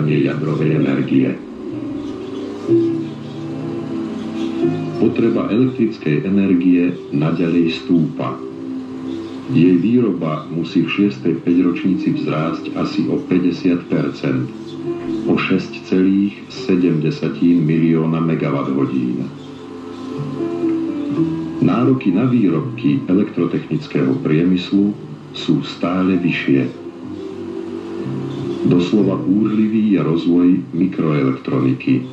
Jadrovej energie. Potreba elektrickej energie naďalej stúpa. Jej výroba musí v 6. päťročnici vzrásť asi o 50%, o 6,7 milióna megawatthodín. Nároky na výrobky elektrotechnického priemyslu sú stále vyššie. Doslova búrlivý je rozvoj mikroelektroniky.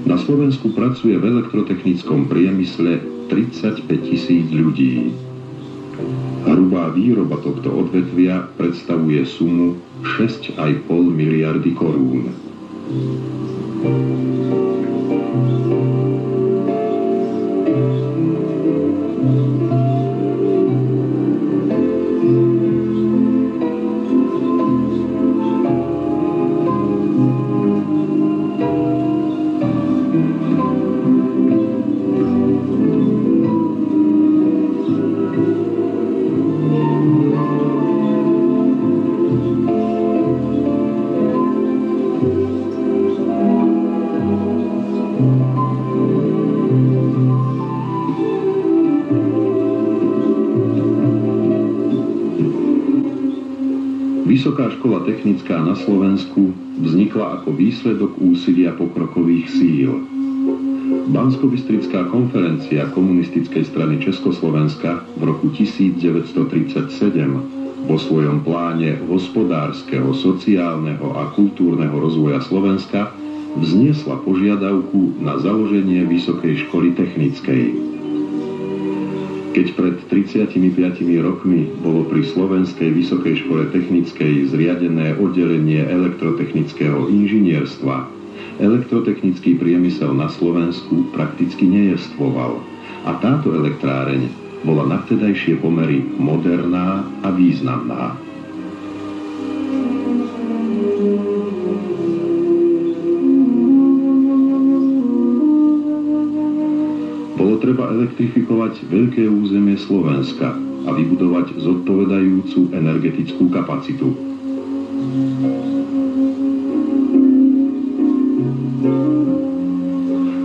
Na Slovensku pracuje v elektrotechnickom priemysle 35 000 ľudí. Hrubá výroba tohto odvetvia predstavuje sumu 6,5 miliardy korún. Vysoká škola technická na Slovensku vznikla ako výsledok úsilia pokrokových síl. Banskobystrická konferencia Komunistickej strany Československa v roku 1937 vo svojom pláne hospodárskeho, sociálneho a kultúrneho rozvoja Slovenska vzniesla požiadavku na založenie Vysokej školy technickej. Keď pred 35 rokmi bolo pri Slovenskej Vysokej škole technickej zriadené oddelenie elektrotechnického inžinierstva, elektrotechnický priemysel na Slovensku prakticky nejestvoval a táto elektráreň bola na vtedajšie pomery moderná a významná. Bolo treba elektrifikovať veľké územie Slovenska a vybudovať zodpovedajúcu energetickú kapacitu.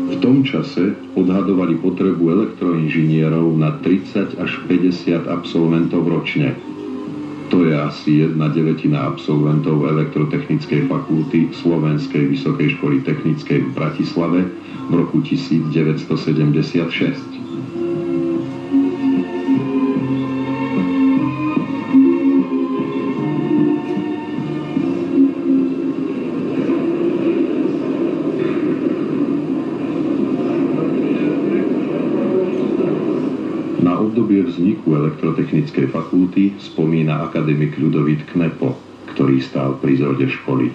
V tom čase odhadovali potrebu elektroinžinierov na 30 až 50 absolventov ročne. To je asi 1/9 absolventov elektrotechnickej fakulty Slovenskej Vysokej školy technickej v Bratislave v roku 1976. Na obdobie vzniku elektrotechnickej fakulty spomína akademik Ľudovít Knepo, ktorý stál pri zrode školy.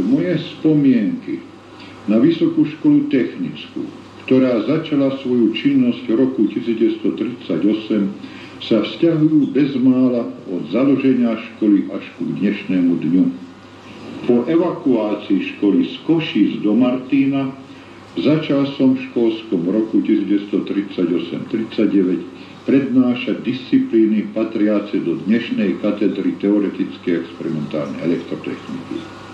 Moje spomienky na Vysokú školu technickú, ktorá začala svoju činnosť v roku 1938, sa vzťahujú bezmála od založenia školy až ku dnešnému dňu. Po evakuácii školy z Košíc do Martína začal som v školskom roku 1938-39 prednášať disciplíny patriace do dnešnej katedry teoretickej a experimentálnej elektrotechniky.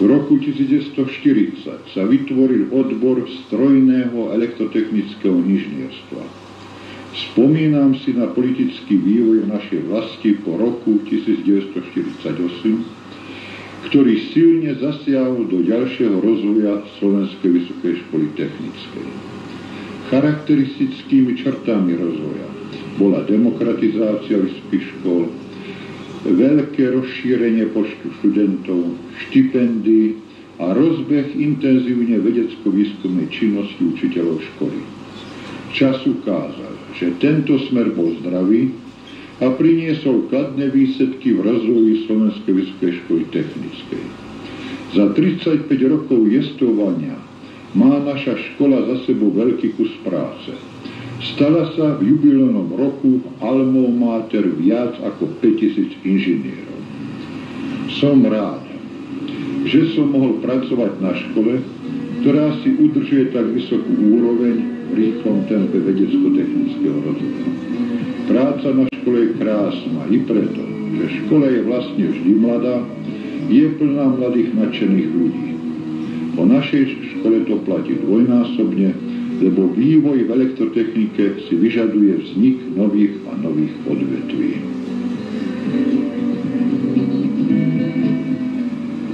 V roku 1940 sa vytvoril odbor strojného elektrotechnického inžinierstva. Spomínam si na politický vývoj v našej vlasti po roku 1948, ktorý silne zasiahol do ďalšieho rozvoja Slovenskej vysokej školy technickej. Charakteristickými črtami rozvoja bola demokratizácia vysokých škôl, veľké rozšírenie počtu študentov, štipendií a rozbeh intenzívne vedecko-výskumnej činnosti učiteľov školy. Čas ukázal, že tento smer bol zdravý a priniesol kladné výsledky v rozvoji Slovenskej vysokej školy technickej. Za 35 rokov jestvovania má naša škola za sebou veľký kus práce. Stala sa v jubilejnom roku alma mater viac ako 5000 inžinierov. Som rád, že som mohol pracovať na škole, ktorá si udržuje tak vysokú úroveň v rýchlom tempe vedecko-technického rozvoja. Práca na škole je krásna i preto, že škola je vlastne vždy mladá, je plná mladých nadšených ľudí. Po našej škole to platí dvojnásobne, lebo vývoj v elektrotechnike si vyžaduje vznik nových a nových odvetví.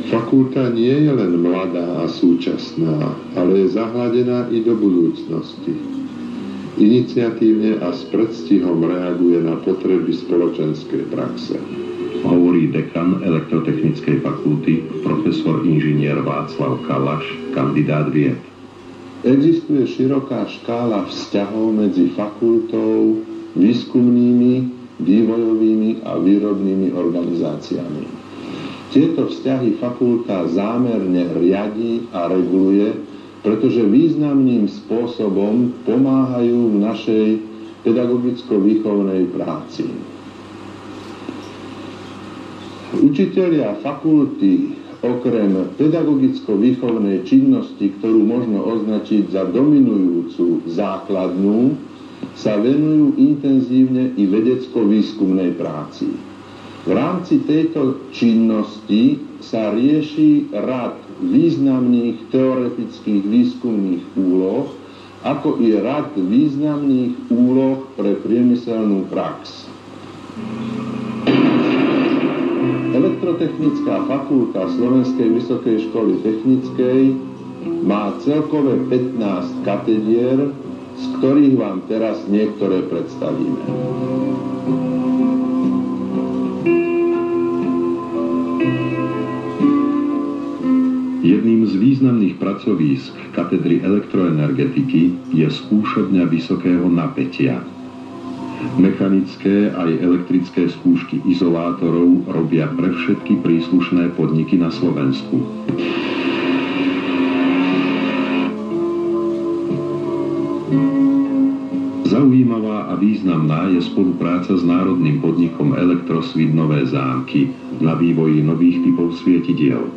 Fakulta nie je len mladá a súčasná, ale je zahladená i do budúcnosti. Iniciatívne a s predstihom reaguje na potreby spoločenskej praxe. Hovorí dekan Elektrotechnickej fakulty, profesor inžinier Václav Kalaš, kandidát vied. Existuje široká škála vzťahov medzi fakultou, výskumnými, vývojovými a výrobnými organizáciami. Tieto vzťahy fakulta zámerne riadi a reguluje, pretože významným spôsobom pomáhajú v našej pedagogicko-výchovnej práci. Učitelia fakulty okrem pedagogicko-výchovnej činnosti, ktorú možno označiť za dominujúcu základnú, sa venujú intenzívne i vedecko-výskumnej práci. V rámci tejto činnosti sa rieši rad významných teoretických výskumných úloh, ako i rad významných úloh pre priemyselnú prax. Elektrotechnická fakulta Slovenskej vysokej školy technickej má celkové 15 katedier, z ktorých vám teraz niektoré predstavíme. Jedným z významných pracovísk katedry elektroenergetiky je skúšobňa vysokého napätia. Mechanické aj elektrické skúšky izolátorov robia pre všetky príslušné podniky na Slovensku. Zaujímavá a významná je spolupráca s národným podnikom Elektrosvit Nové Zámky na vývoji nových typov svietidiel.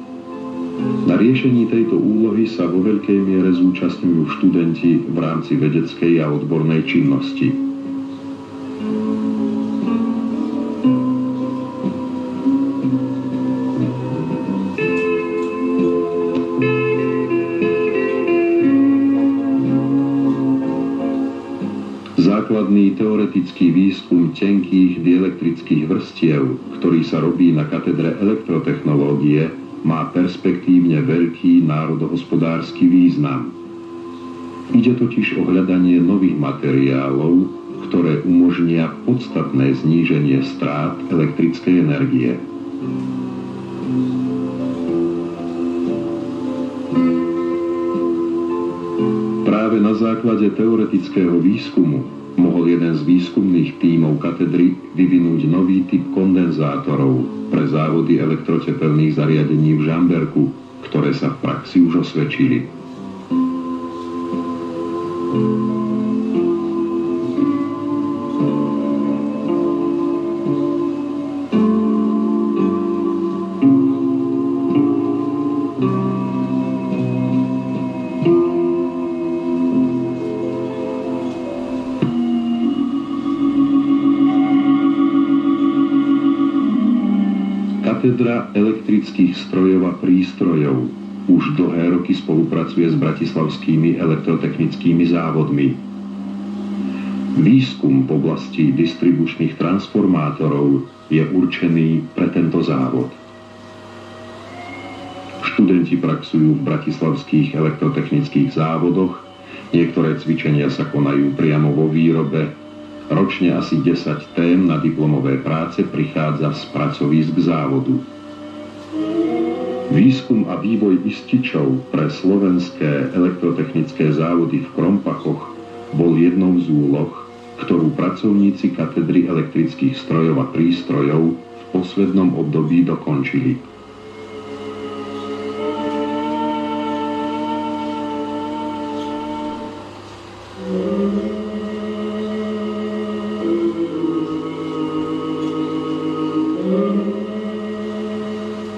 Na riešení tejto úlohy sa vo veľkej miere zúčastňujú študenti v rámci vedeckej a odbornej činnosti. Základný teoretický výskum tenkých dielektrických vrstiev, ktorý sa robí na katedre elektrotechnológie, má perspektívne veľký národohospodársky význam. Ide totiž o hľadanie nových materiálov, ktoré umožnia podstatné zníženie strát elektrickej energie. Práve na základe teoretického výskumu mohol jeden z výskumných tímov katedry vyvinúť nový typ kondenzátorov pre závody elektrotepelných zariadení v Žamberku, ktoré sa v praxi už osvedčili. Katedra elektrických strojov a prístrojov už dlhé roky spolupracuje s bratislavskými elektrotechnickými závodmi. Výskum v oblasti distribučných transformátorov je určený pre tento závod. Študenti praxujú v bratislavských elektrotechnických závodoch, niektoré cvičenia sa konajú priamo vo výrobe. Ročne asi 10 tém na diplomové práce prichádza z pracovísk závodu. Výskum a vývoj ističov pre slovenské elektrotechnické závody v Krompachoch bol jednou z úloh, ktorú pracovníci katedry elektrických strojov a prístrojov v poslednom období dokončili.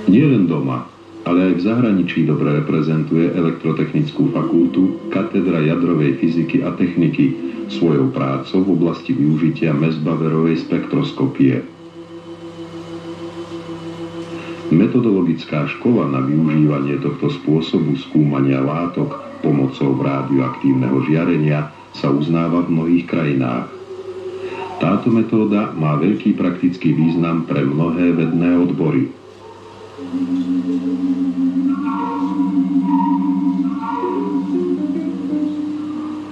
Nielen doma, ale aj v zahraničí dobre reprezentuje Elektrotechnickú fakultu katedra jadrovej fyziky a techniky svojou prácou v oblasti využitia Mesbaverovej spektroskopie. Metodologická škola na využívanie tohto spôsobu skúmania látok pomocou radioaktívneho žiarenia sa uznáva v mnohých krajinách. Táto metóda má veľký praktický význam pre mnohé vedné odbory.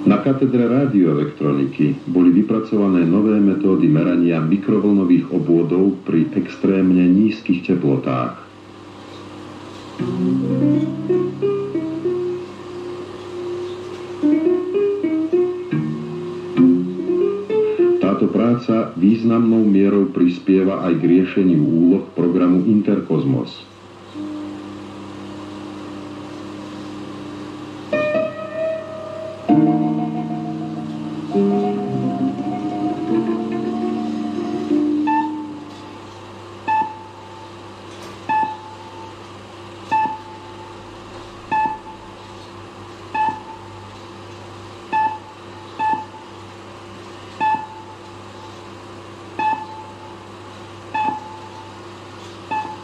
Na katedre radioelektroniky boli vypracované nové metódy merania mikrovlnových obvodov pri extrémne nízkych teplotách. Táto práca významnou mierou prispieva aj k riešeniu úloh programu Interkozmos.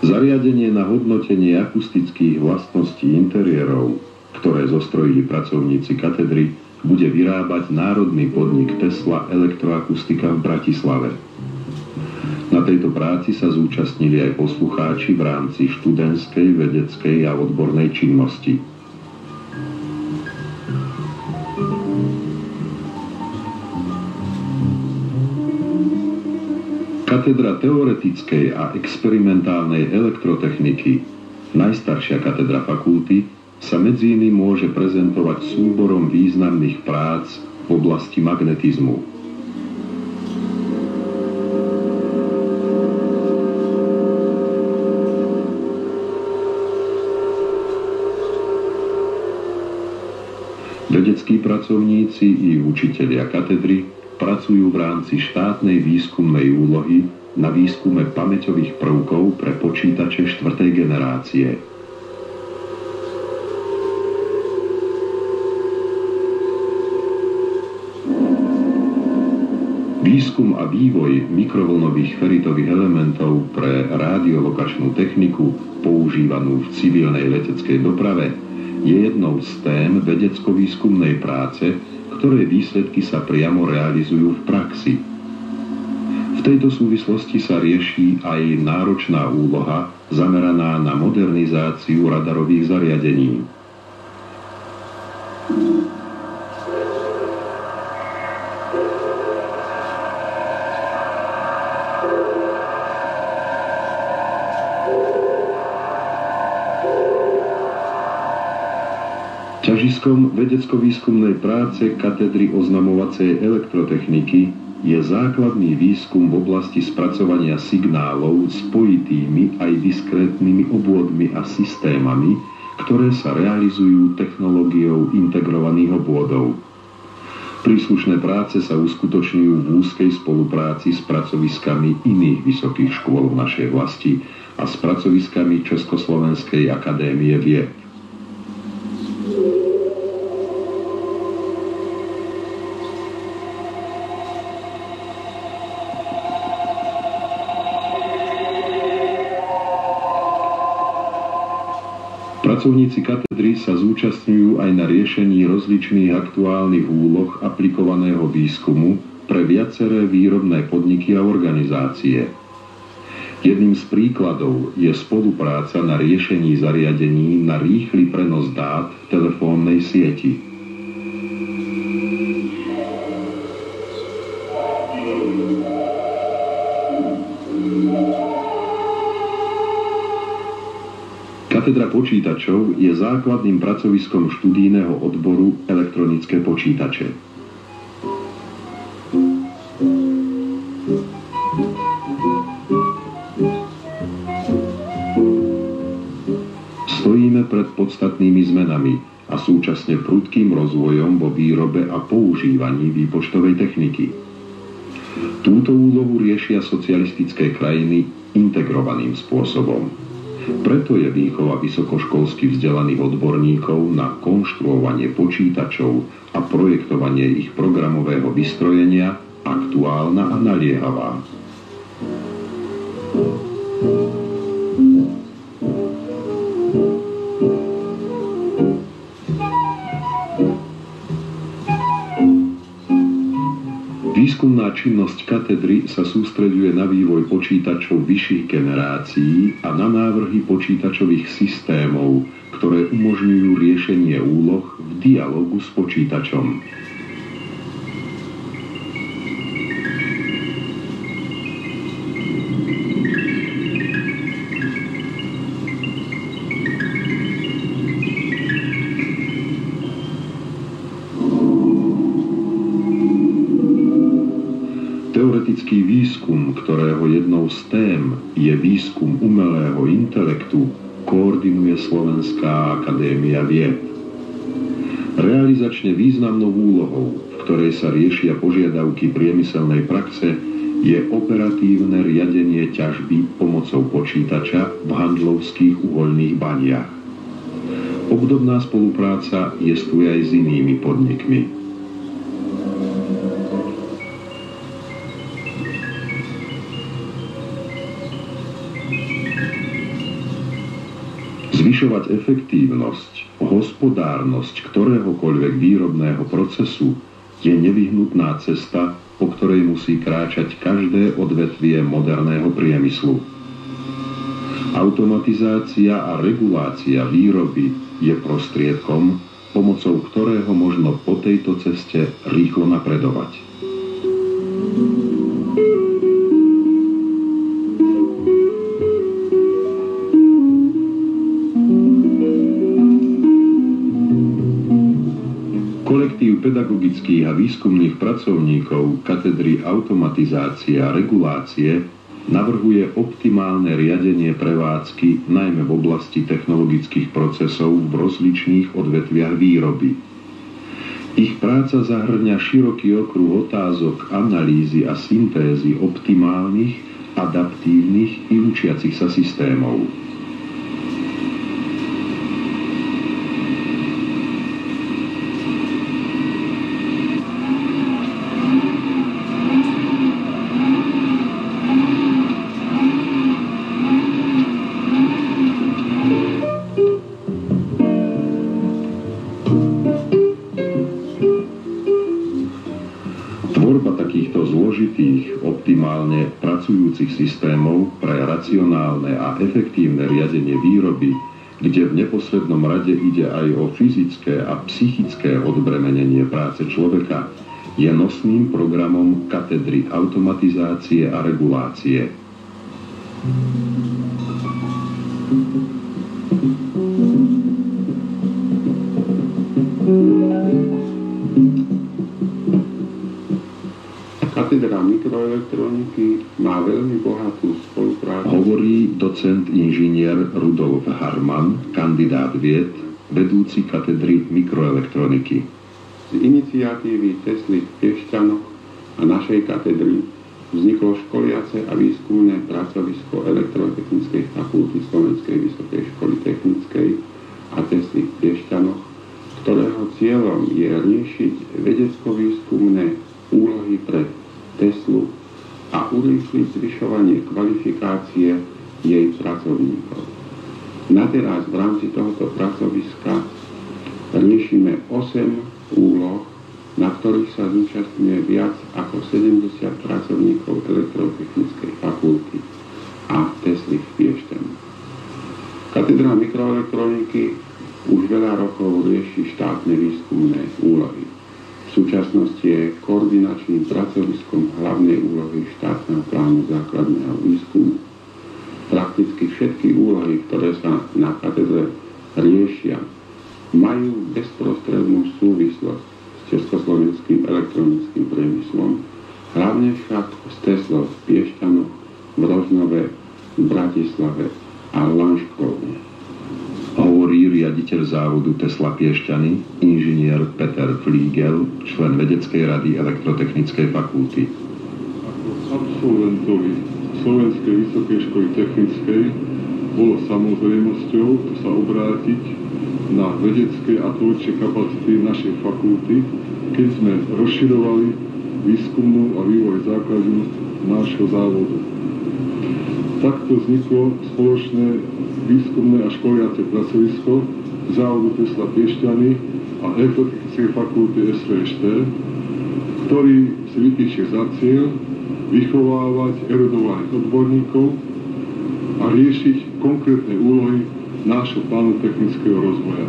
Zariadenie na hodnotenie akustických vlastností interiérov, ktoré zostrojili pracovníci katedry, bude vyrábať národný podnik Tesla Elektroakustika v Bratislave. Na tejto práci sa zúčastnili aj poslucháči v rámci študentskej, vedeckej a odbornej činnosti. Katedra teoretickej a experimentálnej elektrotechniky, najstaršia katedra fakulty, sa medzi iným môže prezentovať súborom významných prác v oblasti magnetizmu. Vedeckí pracovníci i učitelia katedry pracujú v rámci štátnej výskumnej úlohy na výskume pamäťových prvkov pre počítače 4. generácie. Výskum a vývoj mikrovlnových feritových elementov pre rádiolokačnú techniku používanú v civilnej leteckej doprave je jednou z tém vedecko-výskumnej práce, ktoré výsledky sa priamo realizujú v praxi. V tejto súvislosti sa rieši aj náročná úloha zameraná na modernizáciu radarových zariadení. Ťažiskom vedecko-výskumnej práce katedry oznamovacej elektrotechniky je základný výskum v oblasti spracovania signálov spojitými aj diskrétnymi obvodmi a systémami, ktoré sa realizujú technológiou integrovaných obvodov. Príslušné práce sa uskutočňujú v úzkej spolupráci s pracoviskami iných vysokých škôl v našej vlasti a s pracoviskami Československej akadémie vied. Pracovníci katedry sa zúčastňujú aj na riešení rozličných aktuálnych úloh aplikovaného výskumu pre viaceré výrobné podniky a organizácie. Jedným z príkladov je spolupráca na riešení zariadení na rýchly prenos dát v telefónnej sieti. Katedra počítačov je základným pracoviskom študijného odboru elektronické počítače. Stojíme pred podstatnými zmenami a súčasne prudkým rozvojom vo výrobe a používaní výpočtovej techniky. Túto úlohu riešia socialistické krajiny integrovaným spôsobom. Preto je výchova vysokoškolsky vzdelaných odborníkov na konštruovanie počítačov a projektovanie ich programového vystrojenia aktuálna a naliehavá. Výskumná činnosť katedry sa sústreďuje na vývoj počítačov vyšších generácií a na návrhy počítačových systémov, ktoré umožňujú riešenie úloh v dialógu s počítačom. Teoretický výskum, ktorého jednou z tém je výskum umelého intelektu, koordinuje Slovenská akadémia vied. Realizačne významnou úlohou, v ktorej sa riešia požiadavky priemyselnej praxe, je operatívne riadenie ťažby pomocou počítača v handlovských uhoľných baniach. Obdobná spolupráca jestvuje aj s inými podnikmi. Zvyšovať efektívnosť, hospodárnosť ktoréhokoľvek výrobného procesu je nevyhnutná cesta, po ktorej musí kráčať každé odvetvie moderného priemyslu. Automatizácia a regulácia výroby je prostriedkom, pomocou ktorého možno po tejto ceste rýchlo napredovať. Kolektív pedagogických a výskumných pracovníkov katedry automatizácie a regulácie navrhuje optimálne riadenie prevádzky najmä v oblasti technologických procesov v rozličných odvetviach výroby. Ich práca zahŕňa široký okruh otázok analýzy a syntézy optimálnych, adaptívnych i učiacich sa systémov. Tvorba takýchto zložitých, optimálne pracujúcich systémov pre racionálne a efektívne riadenie výroby, kde v neposlednom rade ide aj o fyzické a psychické odbremenenie práce človeka, je nosným programom katedry automatizácie a regulácie. Katedra mikroelektroniky má veľmi bohatú spoluprácu. Hovorí docent inžinier Rudolf Harman, kandidát vied, vedúci katedry mikroelektroniky. Z iniciatívy Tesly v Piešťanoch a našej katedry vzniklo školiace a výskumné pracovisko Elektrotechnickej fakulty Slovenskej vysokej školy technickej a Tesly v Piešťanoch, ktorého cieľom je riešiť vedecko-výskumné úlohy pre Teslu a urýchliť zvyšovanie kvalifikácie jej pracovníkov. Na teraz v rámci tohoto pracoviska riešime 8 úloh, na ktorých sa zúčastňuje viac ako 70 pracovníkov Elektrotechnickej fakulty a Tesly v Piešťanoch. Katedra mikroelektroniky už veľa rokov rieši štátne výskumné úlohy. V súčasnosti je koordinačným pracoviskom hlavnej úlohy štátneho plánu základného výskumu. Prakticky všetky úlohy, ktoré sa na katedre riešia, majú bezprostrednú súvislosť s československým elektronickým priemyslom, hlavne však s Teslou v Piešťanoch, v Rožnove, v Bratislave a Lanškrovne. Hovorí riaditeľ závodu Tesla Piešťany, inžinier Peter Flígel, člen vedeckej rady Elektrotechnickej fakulty. Absolventovi Slovenskej vysokej školy technickej bolo samozrejmosťou sa obrátiť na vedecké a tvorčie kapacity našej fakulty, keď sme rozširovali výskumnú a vývoj základu nášho závodu. Takto vzniklo spoločné výskumné a školiace pracovisko závodu Tesla Piešťany a Elektrotechnickej fakulty SVŠT, ktorý si vypíše za cieľ vychovávať erudovaných odborníkov a riešiť konkrétne úlohy nášho plánu technického rozvoja.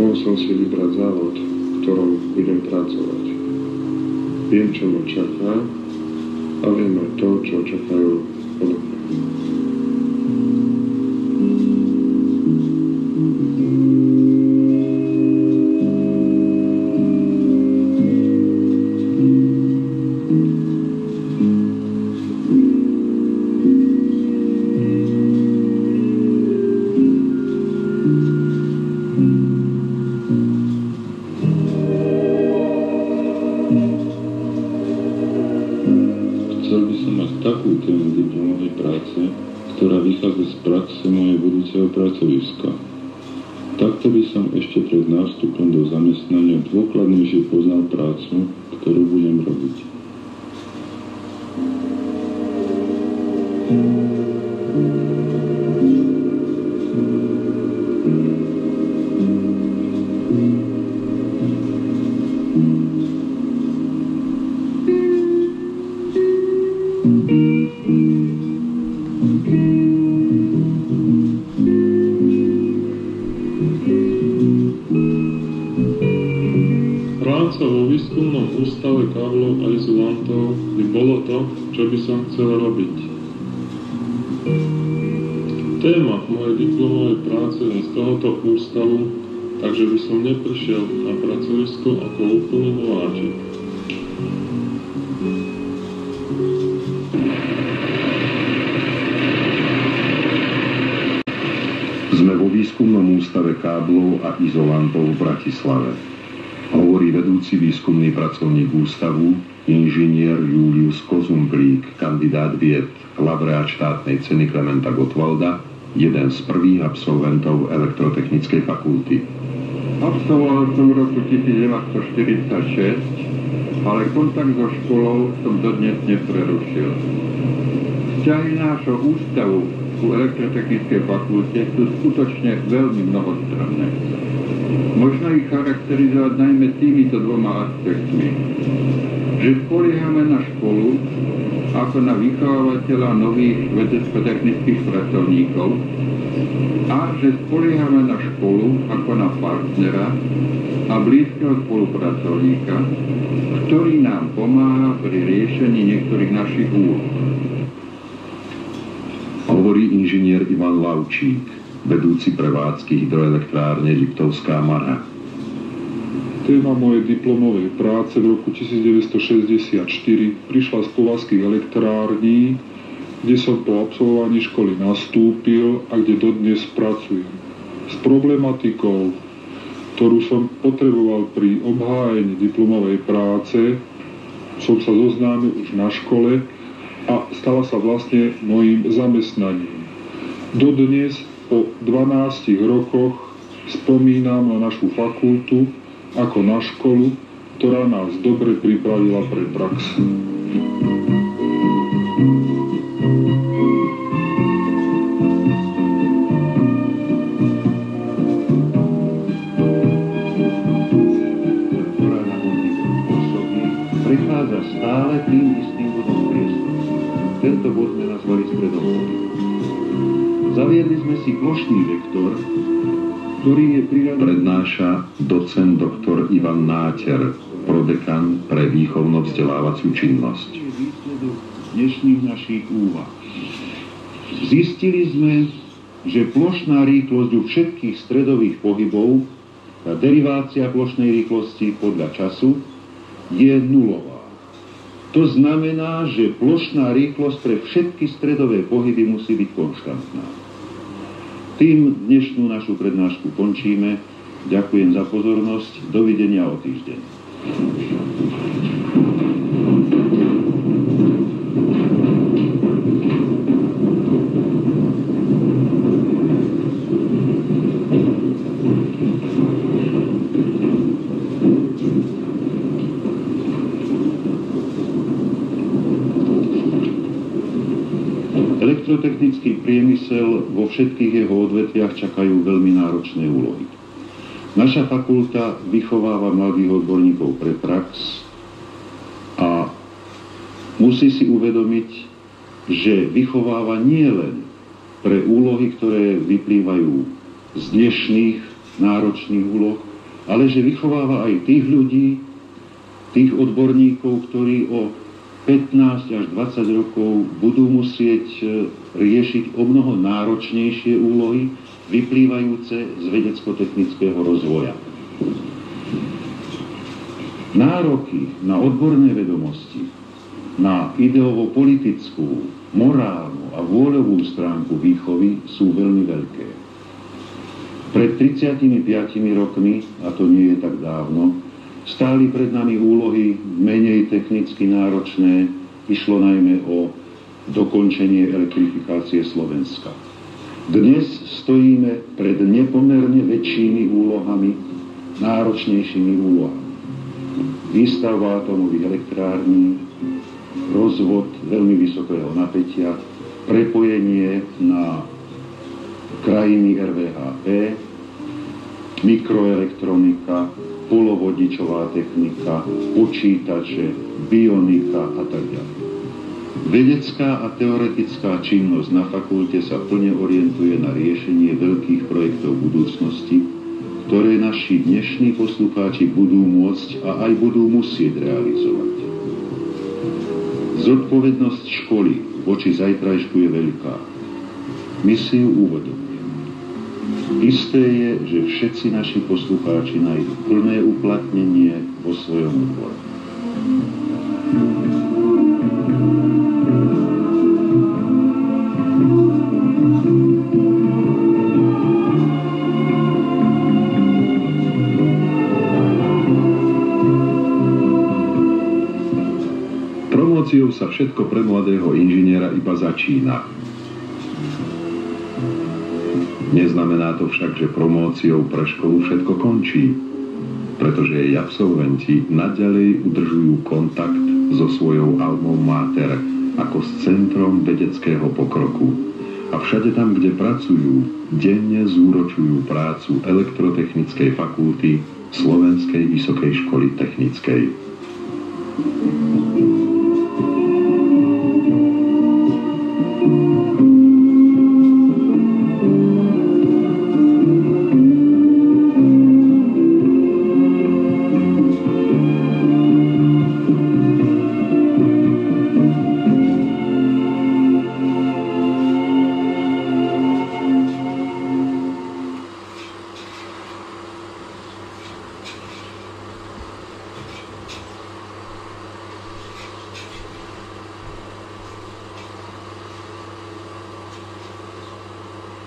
Mohol som si vybrať závod, v ktorom budem pracovať. Viem, čo ma čaká a viem aj to, čo čakajú odo mňa. Pracoviska. Takto by som ešte pred nástupom do zamestnania dôkladnejšie poznal prácu, ktorú budem robiť. Čo by som chcel robiť. Téma mojej diplomovej práce je z tohoto ústavu, takže by som neprišiel na pracovisko ako úplný nováčik. Sme vo výskumnom ústave káblov a izolantov v Bratislave. Hovorí vedúci výskumný pracovník ústavu, inžinier Julius Kozumplík, kandidát vied, laureát štátnej ceny Klementa Gottwalda, jeden z prvých absolventov Elektrotechnickej fakulty. Absolvoval som v roku 1946, ale kontakt so školou som dodnes neprerušil. Vzťahy nášho ústavu ku Elektrotechnickej fakulte sú skutočne veľmi mnohostranné. Možno ich charakterizovať najmä týmito dvoma aspektmi. Že spoliehame na školu ako na vychovávateľa nových vedecko-technických pracovníkov a že spoliehame na školu ako na partnera a blízkeho spolupracovníka, ktorý nám pomáha pri riešení niektorých našich úloh. Hovorí inžinier Ivan Lavčík, vedúci prevádzky hydroelektrárne Liptovská Mara. Téma mojej diplomovej práce v roku 1964 prišla z Povazských elektrární, kde som po absolvovaní školy nastúpil a kde dodnes pracujem. S problematikou, ktorú som potreboval pri obhájení diplomovej práce, som sa zoznámil už na škole a stala sa vlastne mojím zamestnaním. Dodnes po 12 rokoch Spomínam na našu fakultu ako na školu, ktorá nás dobre pripravila pre prax. Prechádza stále tým istým bodom priestoru. Tento bod sme nazvali stredom pohybu. Zaviedli sme si plošný vektor, ktorý je priradený... Prednáša docent doktor Ivan Náter, prodekan pre výchovno-vzdelávaciu činnosť. Výsledok dnešných našich úvah. Zistili sme, že plošná rýchlosť u všetkých stredových pohybov, tá derivácia plošnej rýchlosti podľa času, je nulová. To znamená, že plošná rýchlosť pre všetky stredové pohyby musí byť konštantná. Tým dnešnú našu prednášku končíme. Ďakujem za pozornosť. Dovidenia o týždeň. Elektrotechnický priemysel vo všetkých jeho odvetviach čakajú veľmi náročné úlohy. Naša fakulta vychováva mladých odborníkov pre prax a musí si uvedomiť, že vychováva nie len pre úlohy, ktoré vyplývajú z dnešných náročných úloh, ale že vychováva aj tých ľudí, tých odborníkov, ktorí o 15 až 20 rokov budú musieť riešiť o mnoho náročnejšie úlohy, vyplývajúce z vedecko-technického rozvoja. Nároky na odborné vedomosti, na ideovo-politickú, morálnu a vôľovú stránku výchovy sú veľmi veľké. Pred 35 rokmi, a to nie je tak dávno, stáli pred nami úlohy menej technicky náročné, išlo najmä o dokončenie elektrifikácie Slovenska. Dnes stojíme pred nepomerne väčšími úlohami, náročnejšími úlohami. Výstavba atómových elektrární, rozvod veľmi vysokého napätia, prepojenie na krajiny RVHP, mikroelektronika, polovodičová technika, počítače, bionika a tak ďalej. Vedecká a teoretická činnosť na fakulte sa plne orientuje na riešenie veľkých projektov budúcnosti, ktoré naši dnešní poslucháči budú môcť a aj budú musieť realizovať. Zodpovednosť školy voči zajtrajšku je veľká. My si ju uvedomujeme. Isté je, že všetci naši poslucháči nájdu plné uplatnenie vo svojom odbore. Promóciou sa všetko pre mladého inžiniera iba začína. Neznamená to však, že promóciou pre školu všetko končí, pretože jej absolventi naďalej udržujú kontakt so svojou almou mater ako s centrom vedeckého pokroku a všade tam, kde pracujú, denne zúročujú prácu Elektrotechnickej fakulty Slovenskej vysokej školy technickej.